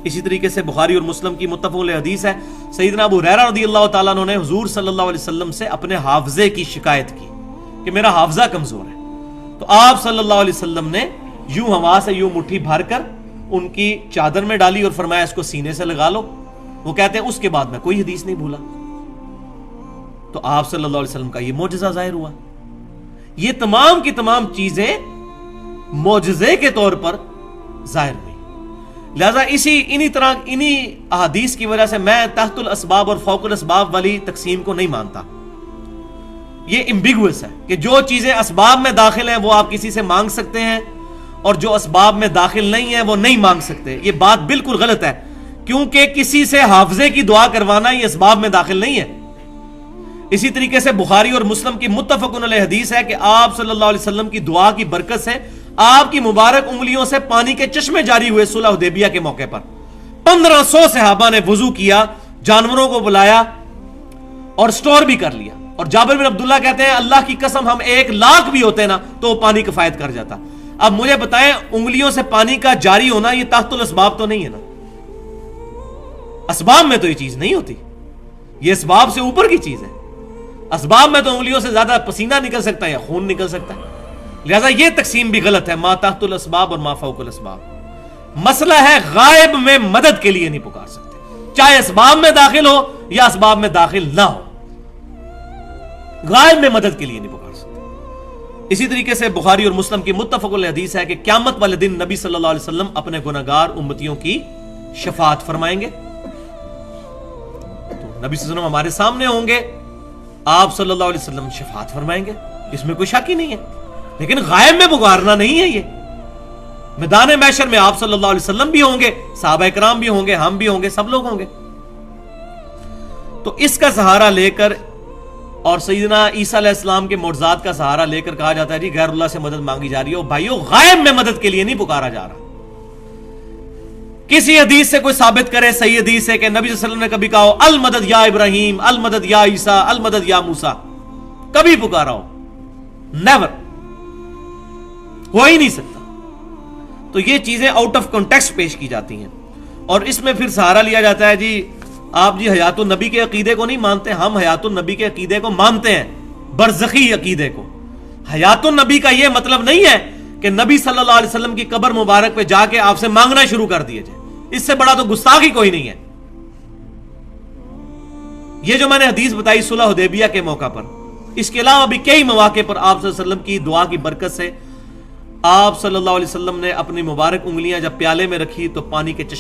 اسی طریقے سے بخاری اور مسلم کی متفق علیہ حدیث ہے، سیدنا ابو ہریرہ رضی اللہ تعالیٰ عنہ نے حضور صلی اللہ علیہ وسلم سے اپنے حافظے کی شکایت کی کہ میرا حافظہ کمزور ہے، تو آپ صلی اللہ علیہ وسلم نے یوں ہوا سے یوں مٹھی بھر کر ان کی چادر میں ڈالی اور فرمایا اس کو سینے سے لگا لو۔ وہ کہتے ہیں اس کے بعد میں کوئی حدیث نہیں بھولا۔ تو آپ صلی اللہ علیہ وسلم کا یہ معجزہ ظاہر ہوا۔ یہ تمام کی تمام چیزیں معجزے کے طور پر ظاہر ہوئی۔ لہذا انہی احادیث کی وجہ سے میں تحت الاسباب اور فوق الاسباب والی تقسیم کو نہیں مانتا۔ یہ ایمبیگوس ہے کہ جو چیزیں اسباب میں داخل ہیں وہ آپ کسی سے مانگ سکتے ہیں، اور جو اسباب میں داخل نہیں ہیں وہ نہیں مانگ سکتے۔ یہ بات بالکل غلط ہے، کیونکہ کسی سے حافظے کی دعا کروانا یہ اسباب میں داخل نہیں ہے۔ اسی طریقے سے بخاری اور مسلم کی متفق علیہ حدیث ہے کہ آپ صلی اللہ علیہ وسلم کی دعا کی برکت سے آپ کی مبارک انگلیوں سے پانی کے چشمے جاری ہوئے صلح حدیبیہ کے موقع پر۔ 1500 صحابہ نے وضو کیا، جانوروں کو بلایا اور سٹور بھی کر لیا۔ اور جابر بن عبداللہ کہتے ہیں اللہ کی قسم ہم 1,00,000 بھی ہوتے نا تو وہ پانی کفایت کر جاتا۔ اب مجھے بتائیں انگلیوں سے پانی کا جاری ہونا یہ تحت الاسباب تو نہیں ہے نا؟ اسباب میں تو یہ چیز نہیں ہوتی، یہ اسباب سے اوپر کی چیز ہے۔ اسباب میں تو انگلیوں سے زیادہ پسینہ نکل سکتا ہے یا خون نکل سکتا ہے۔ لہذا یہ تقسیم بھی غلط ہے، ما تحت الاسباب اور ما فوق الاسباب۔ مسئلہ ہے غائب میں مدد کے لیے نہیں پکار سکتے، چاہے اسباب میں داخل ہو یا اسباب میں داخل نہ ہو، غائب میں مدد کے لیے نہیں پکار سکتے۔ اسی طریقے سے بخاری اور مسلم کی متفق علیہ حدیث ہے کہ قیامت والے دن نبی صلی اللہ علیہ وسلم اپنے گناہگار امتیوں کی شفاعت فرمائیں گے۔ تو نبی صلی اللہ علیہ وسلم ہمارے سامنے ہوں گے، آپ صلی اللہ علیہ وسلم شفاعت فرمائیں گے، اس میں کوئی شک ہی نہیں ہے، لیکن غائب میں پکارنا نہیں ہے۔ یہ میدان محشر میں آپ صلی اللہ علیہ وسلم بھی ہوں گے، صحابہ کرام بھی ہوں گے، ہم بھی ہوں گے، سب لوگ ہوں گے۔ تو اس کا سہارا لے کر اور سیدنا عیسیٰ علیہ السلام کے معجزات کا سہارا لے کر کہا جاتا ہے جی غیر اللہ سے مدد مانگی جا رہی ہے۔ بھائیو غائب میں مدد کے لیے نہیں پکارا جا رہا۔ کسی حدیث سے کوئی ثابت کرے، صحیح حدیث ہے کہ نبی صلی اللہ علیہ وسلم نے کبھی کہا ہو المدد یا ابراہیم، المدد یا عیسیٰ، المدد یا موسیٰ، کبھی پکارا ہو؟ نیور، ہو ہی نہیں سکتا۔ تو یہ چیزیں آؤٹ آف کانٹیکسٹ پیش کی جاتی ہیں، اور اس میں پھر سہارا لیا جاتا ہے جی آپ جی حیات النبی کے عقیدے کو نہیں مانتے، ہم حیات النبی کے عقیدے کو مانتے ہیں، برزخی عقیدے کو۔ حیات النبی کا یہ مطلب نہیں ہے کہ نبی صلی اللہ علیہ وسلم کی قبر مبارک پہ جا کے آپ سے مانگنا شروع کر دیے جائے، اس سے بڑا تو گستاخی کوئی نہیں ہے۔ یہ جو میں نے حدیث بتائی صلح حدیبیہ کے موقع پر، اس کے علاوہ بھی کئی مواقع پر آپ صلی اللہ علیہ وسلم کی دعا کی برکت سے آپ صلی اللہ علیہ وسلم نے اپنی مبارک انگلیاں جب پیالے میں رکھی تو پانی کے چشمے